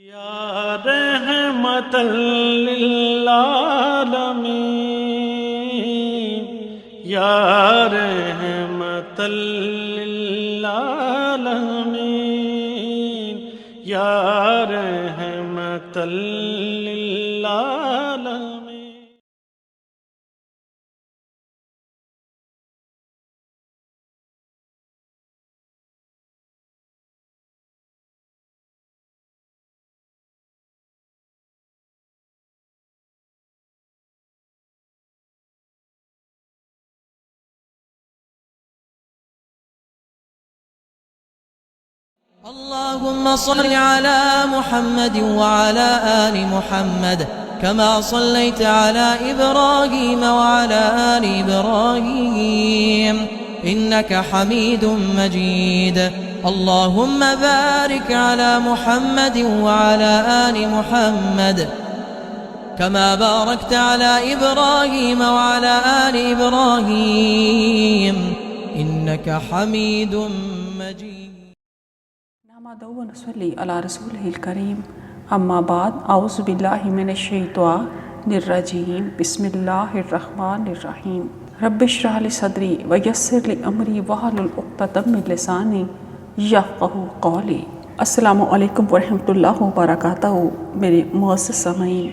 یا رحمت للعالمین یا رحمت للعالمین یا رحمت للعالمین. اللهم صل على محمد وعلى آل محمد كما صليت على إبراهيم وعلى آل إبراهيم إنك حميد مجيد. اللهم بارك على محمد وعلى آل محمد كما باركت على إبراهيم وعلى آل إبراهيم إنك حميد مجيد. نحمده ونصلي على رسوله الكريم. اما بعد، اعوذ باللہ من الشیطان الرجیم. بسم اللہ الرحمن الرحیم. رب اشرح لي صدری ویسر لي امری واحلل عقدۃ من لسانی یفقہوا قولی. السلام علیکم ورحمۃ اللہ وبرکاتہ. میرے معزز سامعین،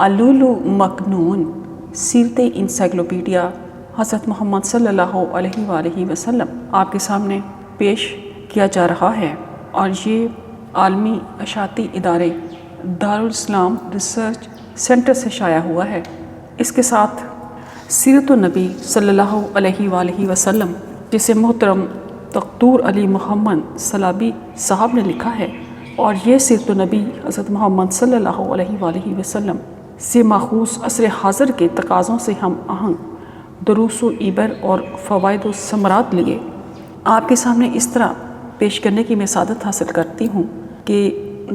اللؤلؤ مکنون سیرت انسائکلوپیڈیا حضرت محمد صلی اللہ علیہ وآلہ وسلم آپ کے سامنے پیش کیا جا رہا ہے، اور یہ عالمی اشاعتی ادارے دارالاسلام ریسرچ سینٹر سے شائع ہوا ہے. اس کے ساتھ سیرت النبی صلی اللہ علیہ وآلہ وسلم، جسے محترم دکتور علی محمد صلابی صاحب نے لکھا ہے، اور یہ سیرت النبی حضرت محمد صلی اللہ علیہ وآلہ وسلم سے ماخوذ عصر حاضر کے تقاضوں سے ہم آہنگ دروس و عبر اور فوائد و ثمرات لیے آپ کے سامنے اس طرح پیش کرنے کی میں سعادت حاصل کرتی ہوں کہ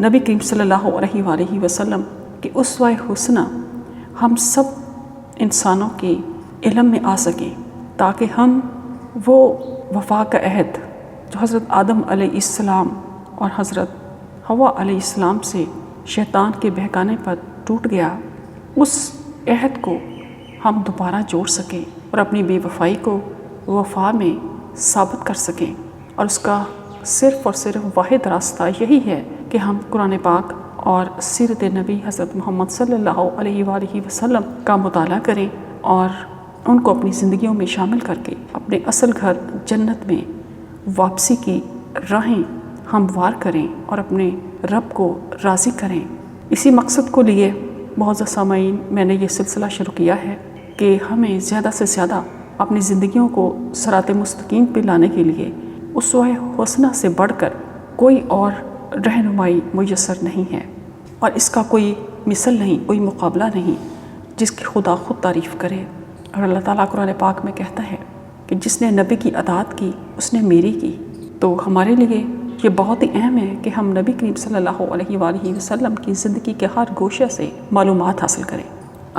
نبی کریم صلی اللہ علیہ وآلہ وسلم کے اسوہ حسنہ ہم سب انسانوں کے علم میں آ سکیں، تاکہ ہم وہ وفا کا عہد جو حضرت آدم علیہ السلام اور حضرت حوا علیہ السلام سے شیطان کے بہکانے پر ٹوٹ گیا، اس عہد کو ہم دوبارہ جوڑ سکیں اور اپنی بے وفائی کو وفا میں ثابت کر سکیں. اور اس کا صرف اور صرف واحد راستہ یہی ہے کہ ہم قرآن پاک اور سیرت نبی حضرت محمد صلی اللہ علیہ وآلہ وسلم کا مطالعہ کریں، اور ان کو اپنی زندگیوں میں شامل کر کے اپنے اصل گھر جنت میں واپسی کی راہیں ہموار کریں اور اپنے رب کو راضی کریں. اسی مقصد کو لیے معزز سامعین، میں نے یہ سلسلہ شروع کیا ہے کہ ہمیں زیادہ سے زیادہ اپنی زندگیوں کو صراط مستقیم پہ لانے کے لیے اسوہ حسنہ سے بڑھ کر کوئی اور رہنمائی میسر نہیں ہے، اور اس کا کوئی مثل نہیں، کوئی مقابلہ نہیں جس کی خدا خود تعریف کرے. اور اللہ تعالیٰ قرآن پاک میں کہتا ہے کہ جس نے نبی کی اطاعت کی اس نے میری کی. تو ہمارے لیے یہ بہت ہی اہم ہے کہ ہم نبی کریم صلی اللہ علیہ وآلہ وسلم کی زندگی کے ہر گوشے سے معلومات حاصل کریں.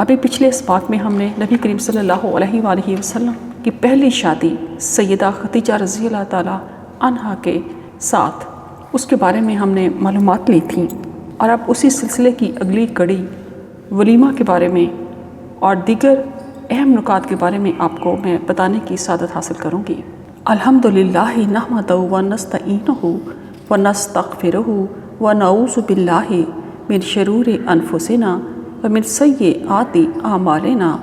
ابھی پچھلے اس پاک میں ہم نے نبی کریم صلی اللہ علیہ وآلہ وسلم کی پہلی شادی سیدہ خدیجہ رضی اللہ تعالیٰ عنہا کے ساتھ اس کے بارے میں ہم نے معلومات لی تھیں، اور اب اسی سلسلے کی اگلی کڑی ولیمہ کے بارے میں اور دیگر اہم نکات کے بارے میں آپ کو میں بتانے کی سعادت حاصل کروں گی. الحمدللہ نحمدہ ونستعینہ ونستغفرہ ونعوذ باللہ من شرور انفسنا ومن سیئات اعمالنا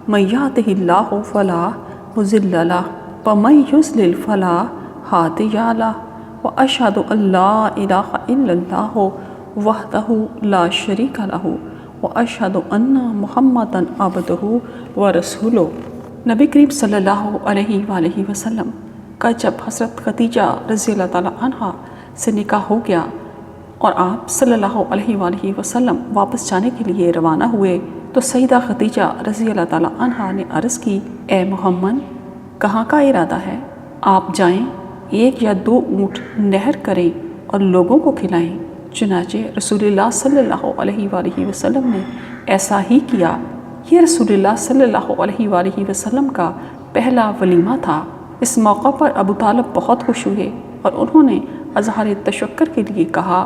من یہدہ اللہ فلا مضل لہ ومن یضلل فلا ہادی لہ واشہد ان لا الہ الا اللہ وحدہ لا شریک لہ واشہد ان محمدا عبدہ ورسولہ. نبی کریم صلی اللہ علیہ وآلہ وسلم کا جب حضرت خدیجہ رضی اللہ تعالیٰ عنہا سے نکاح ہو گیا اور آپ صلی اللہ علیہ وآلہ وسلم واپس جانے کے لیے روانہ ہوئے، تو سیدہ خدیجہ رضی اللہ تعالیٰ عنہا نے عرض کی، اے محمد، کہاں کا ارادہ ہے؟ آپ جائیں، 1 یا 2 اونٹ نہر کریں اور لوگوں کو کھلائیں. چنانچہ رسول اللہ صلی اللہ علیہ وآلہ وسلم نے ایسا ہی کیا. یہ رسول اللہ صلی اللہ علیہ وآلہ وسلم کا پہلا ولیمہ تھا. اس موقع پر ابو طالب بہت خوش ہوئے اور انہوں نے اظہار تشکر کے لیے کہا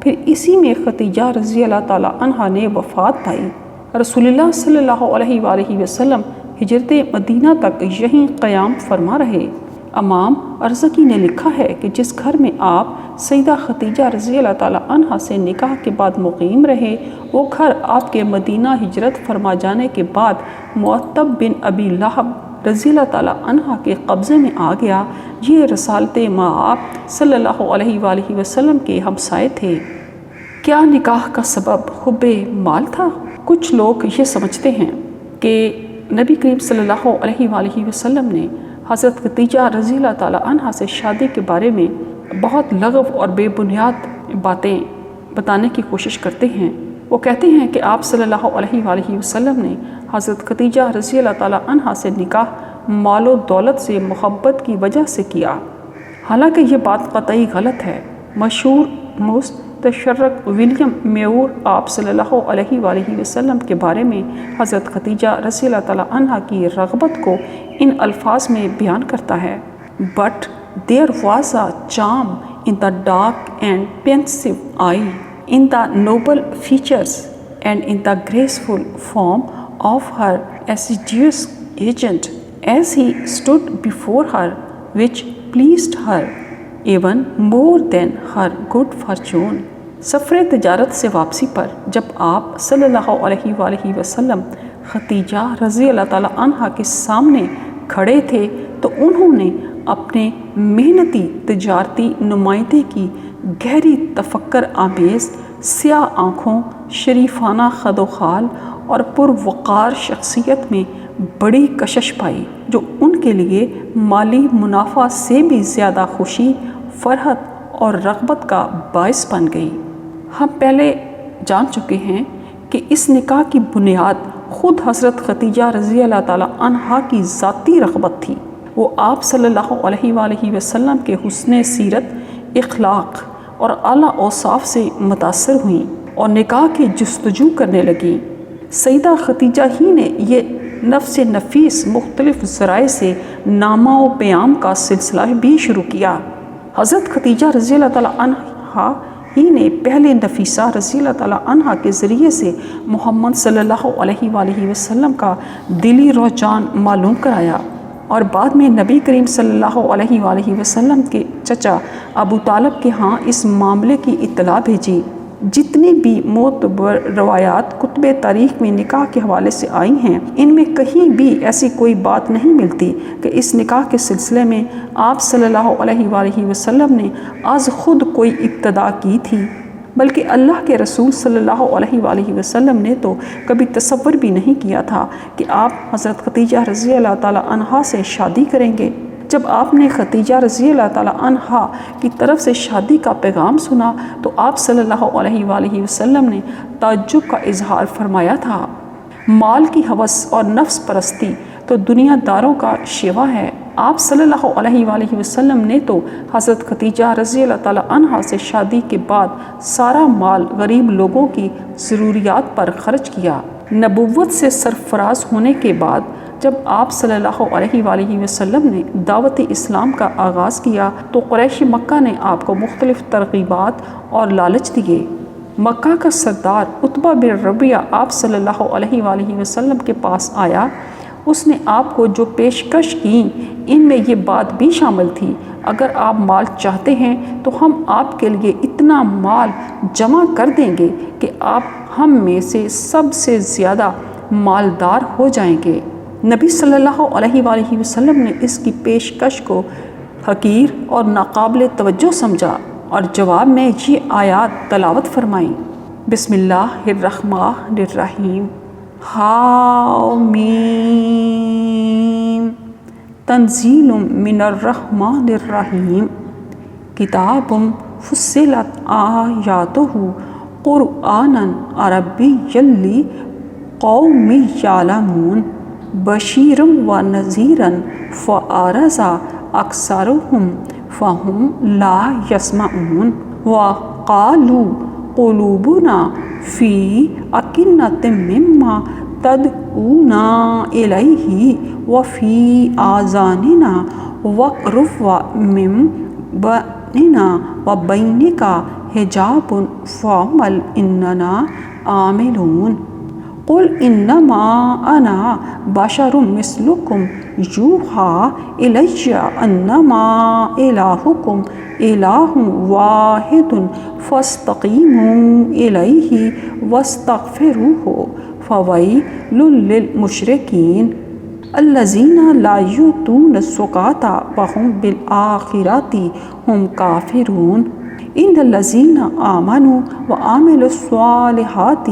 پھر اسی میں خدیجہ رضی اللہ تعالیٰ عنہ نے وفات پائی۔ رسول اللہ صلی اللہ علیہ وآلہ وسلم ہجرت مدینہ تک یہیں قیام فرما رہے۔ امام ارزقی نے لکھا ہے کہ جس گھر میں آپ سیدہ خدیجہ رضی اللہ تعالیٰ عنہ سے نکاح کے بعد مقیم رہے، وہ گھر آپ کے مدینہ ہجرت فرما جانے کے بعد معتب بن ابی لہب رضی اللہ تعالیٰ عنہ کے قبضے میں آ گیا۔ یہ رسالت مآب صلی اللہ علیہ وآلہ وسلم کے ہمسائے تھے۔ کیا نکاح کا سبب حب مال تھا؟ کچھ لوگ یہ سمجھتے ہیں کہ نبی کریم صلی اللہ علیہ وآلہ وسلم نے حضرت خدیجہ رضی اللہ تعالیٰ عنہ سے شادی کے بارے میں بہت لغو اور بے بنیاد باتیں بتانے کی کوشش کرتے ہیں۔ وہ کہتے ہیں کہ آپ صلی اللہ علیہ وآلہ وسلم نے حضرت خدیجہ رضی اللہ تعالیٰ عنہ سے نکاح مال و دولت سے محبت کی وجہ سے کیا، حالانکہ یہ بات قطعی غلط ہے۔ مشہور مستشرق ولیم میور آپ صلی اللہ علیہ وآلہ وسلم کے بارے میں حضرت خدیجہ رضی اللہ تعالیٰ عنہ کی رغبت کو ان الفاظ میں بیان کرتا ہے: But there was a charm in the dark and pensive eye, in the noble features, and in the graceful form of her assiduous agent as he stood before her, which pleased her even more than her good fortune۔ سفر تجارت سے واپسی پر جب آپ صلی اللہ علیہ وآلہ وسلم خدیجہ رضی اللہ تعالیٰ عنہ کے سامنے کھڑے تھے تو انہوں نے اپنے محنتی تجارتی نمائندے کی گہری تفکر آمیز سیاہ آنکھوں، شریفانہ خد و خال اور پروقار شخصیت میں بڑی کشش پائی، جو ان کے لیے مالی منافع سے بھی زیادہ خوشی، فرحت اور رغبت کا باعث بن گئی۔ ہم پہلے جان چکے ہیں کہ اس نکاح کی بنیاد خود حضرت خدیجہ رضی اللہ تعالیٰ عنہا کی ذاتی رغبت تھی۔ وہ آپ صلی اللہ علیہ وآلہ وسلم کے حسن سیرت، اخلاق اور اعلیٰ اوصاف سے متاثر ہوئیں اور نکاح کی جستجو کرنے لگیں۔ سیدہ خدیجہ ہی نے یہ نفس نفیس مختلف ذرائع سے نامہ و پیام کا سلسلہ بھی شروع کیا۔ حضرت خدیجہ رضی اللہ تعالیٰ عنہا ہی نے پہلے نفیسہ رضی اللہ تعالیٰ عنہ کے ذریعے سے محمد صلی اللہ علیہ وآلہ وسلم کا دلی رجحان معلوم کرایا، اور بعد میں نبی کریم صلی اللہ علیہ وآلہ وسلم کے چچا ابو طالب کے ہاں اس معاملے کی اطلاع بھیجی۔ جتنی بھی معتبر روایات کتب تاریخ میں نکاح کے حوالے سے آئی ہیں، ان میں کہیں بھی ایسی کوئی بات نہیں ملتی کہ اس نکاح کے سلسلے میں آپ صلی اللہ علیہ وآلہ وسلم نے از خود کوئی ابتدا کی تھی، بلکہ اللہ کے رسول صلی اللہ علیہ وآلہ وسلم نے تو کبھی تصور بھی نہیں کیا تھا کہ آپ حضرت خدیجہ رضی اللہ تعالیٰ عنہا سے شادی کریں گے۔ جب آپ نے خدیجہ رضی اللہ تعالیٰ عنہا کی طرف سے شادی کا پیغام سنا تو آپ صلی اللہ علیہ وآلہ وسلم نے تعجب کا اظہار فرمایا تھا۔ مال کی ہوس اور نفس پرستی تو دنیا داروں کا شیوا ہے۔ آپ صلی اللہ علیہ وآلہ وسلم نے تو حضرت خدیجہ رضی اللہ تعالیٰ عنہا سے شادی کے بعد سارا مال غریب لوگوں کی ضروریات پر خرچ کیا۔ نبوت سے سرفراز ہونے کے بعد جب آپ صلی اللہ علیہ وآلہ وسلم نے دعوت اسلام کا آغاز کیا تو قریش مکہ نے آپ کو مختلف ترغیبات اور لالچ دیے۔ مکہ کا سردار عتبہ بن ربیعہ آپ صلی اللہ علیہ وآلہ وسلم کے پاس آیا۔ اس نے آپ کو جو پیشکش کی ان میں یہ بات بھی شامل تھی، اگر آپ مال چاہتے ہیں تو ہم آپ کے لیے اتنا مال جمع کر دیں گے کہ آپ ہم میں سے سب سے زیادہ مالدار ہو جائیں گے۔ نبی صلی اللہ علیہ وآلہ وسلم نے اس کی پیشکش کو حقیر اور ناقابل توجہ سمجھا اور جواب میں یہ آیات تلاوت فرمائیں: بسم اللہ الرحمن الرحیم، حامیم، تنزیل من الرحمن الرحیم، کتاب فصلت آیاتہ قرآنا عربیا لقوم یعلمون، بشیرا و نذیرا فأعرض اکثرهم فهم لا يسمعون، وقالوا قلوبنا فی اکنۃ مما تدعونا الیہ وفی آذاننا وقر ومن بیننا و بینک حجاب فاعمل اننا عاملون قل انما انا بشر مثلکم یوحی الی انما الہکم الہ واحد فاستقیموا الیہ واستغفروہ فویل للمشرکین الذین لا یؤتون الزکاة وهم بالآخرۃ هم کافرون ان الذین آمنوا وعملوا الصالحات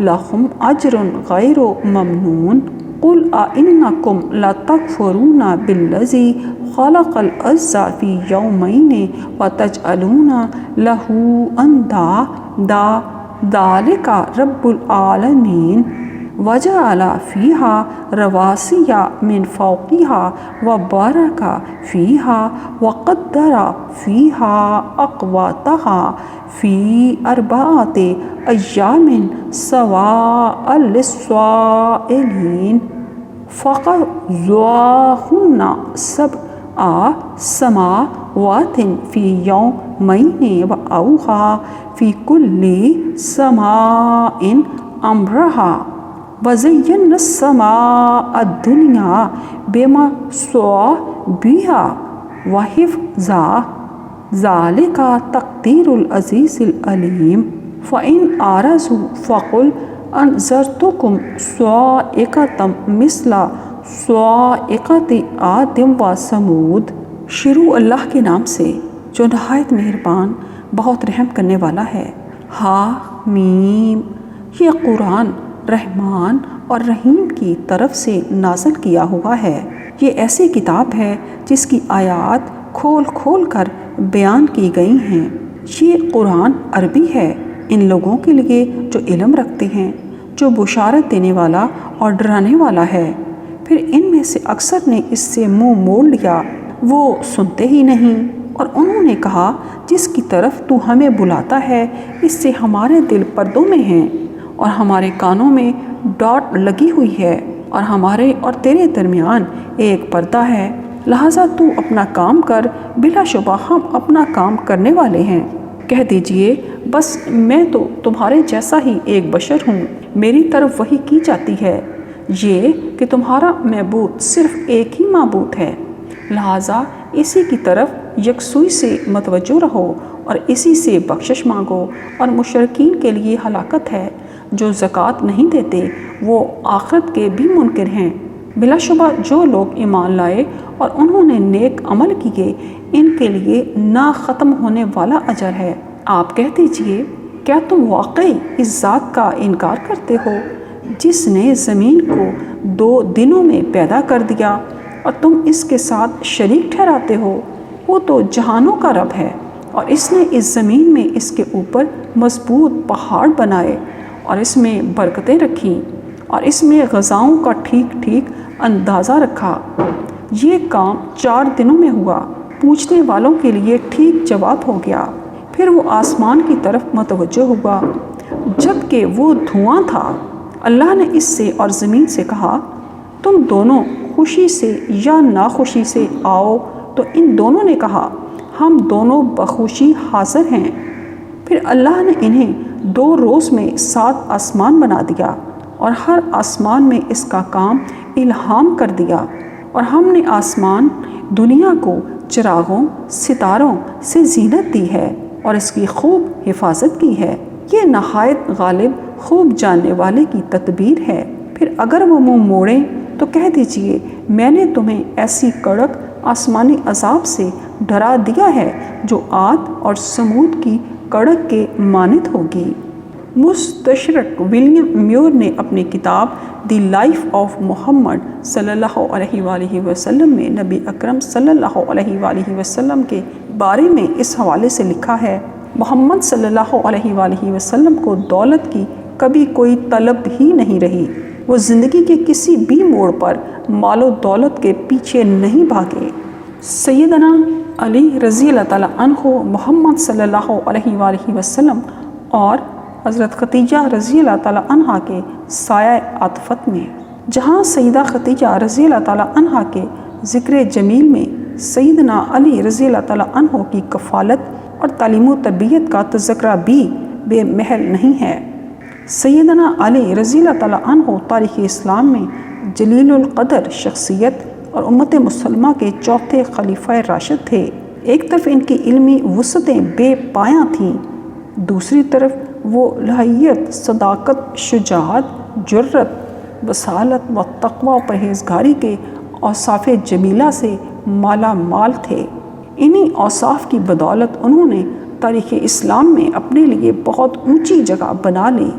لهم اجر غیر ممنون قل أئنکم لتکفرون بالذی خلق الارض فی یومین وتجعلون له اندادا ذلک رب العالمین وجعل فیہا رواسیٰ من فوقہا وبارک فیہا وقدر فیہا اقواتہا فی اربعۃ ایام سواء للسائلین فقضاہن سبع سماوات فی یومین وأوحی فی کل سماء امرہا وزینا السماء الدنیا بمصابیح وحفظا ذالک تقدیر العزیز العلیم فإن أعرضوا فقل انذرتکم صاعقۃ مثل صاعقۃ عاد وثمود۔ شروع اللہ کے نام سے جو نہایت مہربان بہت رحم کرنے والا ہے۔ حامیم، یہ قرآن رحمان اور رحیم کی طرف سے نازل کیا ہوا ہے۔ یہ ایسی کتاب ہے جس کی آیات کھول کھول کر بیان کی گئی ہیں۔ یہ قرآن عربی ہے ان لوگوں کے لیے جو علم رکھتے ہیں، جو بشارت دینے والا اور ڈرانے والا ہے۔ پھر ان میں سے اکثر نے اس سے منہ موڑ لیا، وہ سنتے ہی نہیں، اور انہوں نے کہا جس کی طرف تو ہمیں بلاتا ہے اس سے ہمارے دل پردوں میں ہیں اور ہمارے کانوں میں ڈاٹ لگی ہوئی ہے اور ہمارے اور تیرے درمیان ایک پردہ ہے، لہٰذا تو اپنا کام کر، بلا شبہ ہم اپنا کام کرنے والے ہیں۔ کہہ دیجئے بس میں تو تمہارے جیسا ہی ایک بشر ہوں، میری طرف وحی کی جاتی ہے یہ کہ تمہارا معبود صرف ایک ہی معبود ہے، لہٰذا اسی کی طرف یکسوئی سے متوجہ رہو اور اسی سے بخشش مانگو، اور مشرکین کے لیے ہلاکت ہے جو زکوٰۃ نہیں دیتے، وہ آخرت کے بھی منکر ہیں۔ بلا شبہ جو لوگ ایمان لائے اور انہوں نے نیک عمل کیے ان کے لیے نہ ختم ہونے والا اجر ہے۔ آپ کہہ دیجئے کیا تم واقعی اس ذات کا انکار کرتے ہو جس نے زمین کو 2 دنوں میں پیدا کر دیا اور تم اس کے ساتھ شریک ٹھہراتے ہو؟ وہ تو جہانوں کا رب ہے، اور اس نے اس زمین میں اس کے اوپر مضبوط پہاڑ بنائے اور اس میں برکتیں رکھیں اور اس میں غذاؤں کا ٹھیک ٹھیک اندازہ رکھا۔ یہ کام 4 دنوں میں ہوا، پوچھنے والوں کے لیے ٹھیک جواب ہو گیا۔ پھر وہ آسمان کی طرف متوجہ ہوا جب کہ وہ دھواں تھا۔ اللہ نے اس سے اور زمین سے کہا تم دونوں خوشی سے یا ناخوشی سے آؤ، تو ان دونوں نے کہا ہم دونوں بخوشی حاضر ہیں۔ پھر اللہ نے انہیں 2 روز میں 7 آسمان بنا دیا اور ہر آسمان میں اس کا کام الہام کر دیا، اور ہم نے آسمان دنیا کو چراغوں ستاروں سے زینت دی ہے اور اس کی خوب حفاظت کی ہے۔ یہ نہایت غالب خوب جاننے والے کی تدبیر ہے۔ پھر اگر وہ منہ موڑیں تو کہہ دیجئے میں نے تمہیں ایسی کڑک آسمانی عذاب سے ڈرا دیا ہے جو عاد اور سمود کی کڑک کے مانند ہوگی۔ مستشرق ولیم میور نے اپنی کتاب دی لائف آف محمد صلی اللہ علیہ وآلہ وسلم میں نبی اکرم صلی اللہ علیہ وآلہ وسلم کے بارے میں اس حوالے سے لکھا ہے، محمد صلی اللہ علیہ وآلہ وسلم کو دولت کی کبھی کوئی طلب ہی نہیں رہی، وہ زندگی کے کسی بھی موڑ پر مال و دولت کے پیچھے نہیں بھاگے۔ سیدنا علی رضی اللہ تعالیٰ عنہ محمد صلی اللہ علیہ وآلہ وسلم اور حضرت خدیجہ رضی اللہ تعالیٰ عنہ کے سایہ عاطفت میں، جہاں سیدہ خدیجہ رضی اللہ تعالیٰ عنہ کے ذکر جمیل میں سیدنا علی رضی اللہ تعالیٰ عنہ کی کفالت اور تعلیم و تربیت کا تذکرہ بھی بے محل نہیں ہے۔ سیدنا علی رضی اللہ تعالیٰ عنہ تاریخ اسلام میں جلیل القدر شخصیت اور امت مسلمہ کے چوتھے خلیفہ راشد تھے۔ ایک طرف ان کی علمی وسعتیں بے پایاں تھیں، دوسری طرف وہ لہیت، صداقت، شجاعت، جرت، بصالت و تقوی و پرہیزگاری کے اوصاف جمیلہ سے مالا مال تھے۔ انہی اوصاف کی بدولت انہوں نے تاریخ اسلام میں اپنے لیے بہت اونچی جگہ بنا لی۔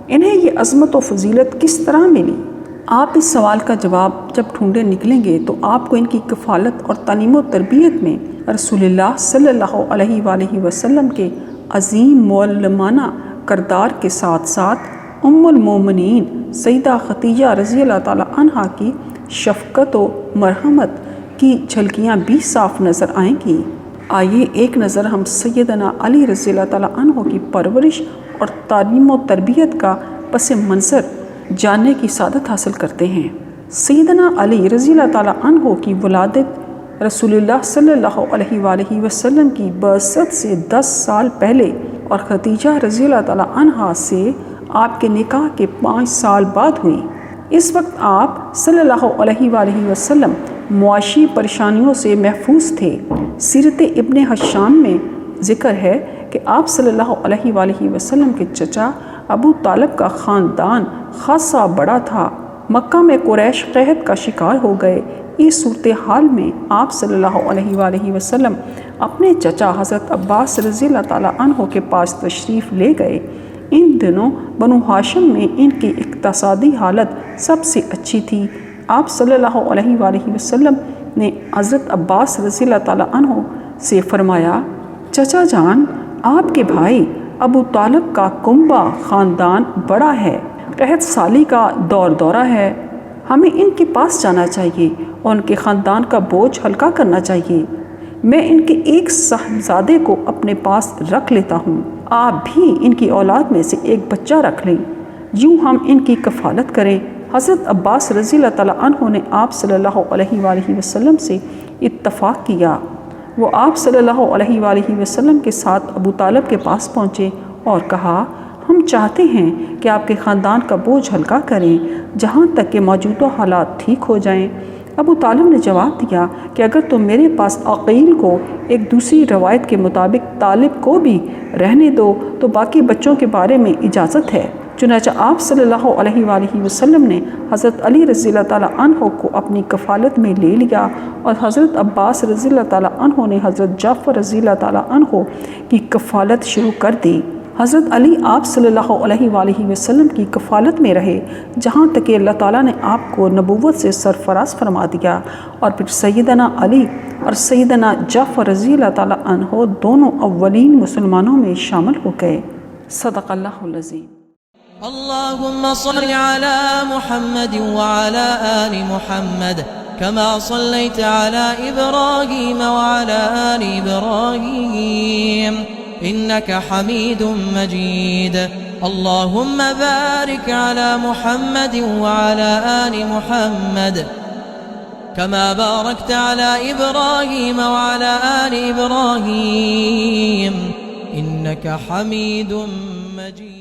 انہیں یہ عظمت و فضیلت کس طرح ملی؟ آپ اس سوال کا جواب جب ڈھونڈے نکلیں گے تو آپ کو ان کی کفالت اور تعلیم و تربیت میں رسول اللہ صلی اللہ علیہ وآلہ وسلم کے عظیم معلمانہ کردار کے ساتھ ساتھ ام المومنین سیدہ خدیجہ رضی اللہ تعالیٰ عنہا کی شفقت و مرحمت کی جھلکیاں بھی صاف نظر آئیں گی۔ آئیے ایک نظر ہم سیدنا علی رضی اللہ تعالیٰ عنہ کی پرورش اور تعلیم و تربیت کا پس منظر جاننے کی سعادت حاصل کرتے ہیں۔ سیدنا علی رضی اللہ تعالیٰ عنہ کی ولادت رسول اللہ صلی اللہ علیہ وآلہ وسلم کی بعثت سے 10 سال پہلے اور خدیجہ رضی اللہ تعالیٰ عنہا سے آپ کے نکاح کے 5 سال بعد ہوئی۔ اس وقت آپ صلی اللہ علیہ وآلہ وسلم معاشی پریشانیوں سے محفوظ تھے۔ سیرت ابن حشام میں ذکر ہے کہ آپ صلی اللہ علیہ وآلہ وسلم کے چچا ابو طالب کا خاندان خاصا بڑا تھا۔ مکہ میں قریش قحط کا شکار ہو گئے۔ اس صورتحال میں آپ صلی اللہ علیہ وآلہ وسلم اپنے چچا حضرت عباس رضی اللہ تعالیٰ عنہ کے پاس تشریف لے گئے۔ ان دنوں بنو ہاشم میں ان کی اقتصادی حالت سب سے اچھی تھی۔ آپ صلی اللہ علیہ وآلہ وسلم نے حضرت عباس رضی اللہ تعالیٰ عنہ سے فرمایا، چچا جان، آپ کے بھائی ابو طالب کا کنبہ خاندان بڑا ہے، قحط سالی کا دورہ ہے، ہمیں ان کے پاس جانا چاہیے اور ان کے خاندان کا بوجھ ہلکا کرنا چاہیے۔ میں ان کے ایک صاحبزادے کو اپنے پاس رکھ لیتا ہوں، آپ بھی ان کی اولاد میں سے ایک بچہ رکھ لیں، یوں ہم ان کی کفالت کریں۔ حضرت عباس رضی اللہ تعالیٰ عنہ نے آپ صلی اللہ علیہ وآلہ وسلم سے اتفاق کیا۔ وہ آپ صلی اللہ علیہ وآلہ وسلم کے ساتھ ابو طالب کے پاس پہنچے اور کہا، ہم چاہتے ہیں کہ آپ کے خاندان کا بوجھ ہلکا کریں جہاں تک کہ موجودہ حالات ٹھیک ہو جائیں۔ ابو طالب نے جواب دیا کہ اگر تم میرے پاس عقیل کو ایک دوسری روایت کے مطابق طالب کو بھی رہنے دو تو باقی بچوں کے بارے میں اجازت ہے۔ چنانچہ آپ صلی اللہ علیہ وآلہ وسلم نے حضرت علی رضی اللہ تعالیٰ عنہ کو اپنی کفالت میں لے لیا اور حضرت عباس رضی اللہ تعالیٰ عنہ نے حضرت جعفر رضی اللہ تعالیٰ عنہ کی کفالت شروع کر دی۔ حضرت علی آپ صلی اللہ علیہ وآلہ وسلم کی کفالت میں رہے جہاں تک کہ اللہ تعالیٰ نے آپ کو نبوت سے سرفراز فرما دیا، اور پھر سیدنا علی اور سیدنا جعفر رضی اللہ تعالیٰ عنہ دونوں اولین مسلمانوں میں شامل ہو گئے۔ صدق اللہ العظیم۔ اللهم صل على محمد وعلى آل محمد كما صليت على إبراهيم وعلى آل إبراهيم إنك حميد مجيد اللهم بارك على محمد وعلى آل محمد كما باركت على إبراهيم وعلى آل إبراهيم إنك حميد مجيد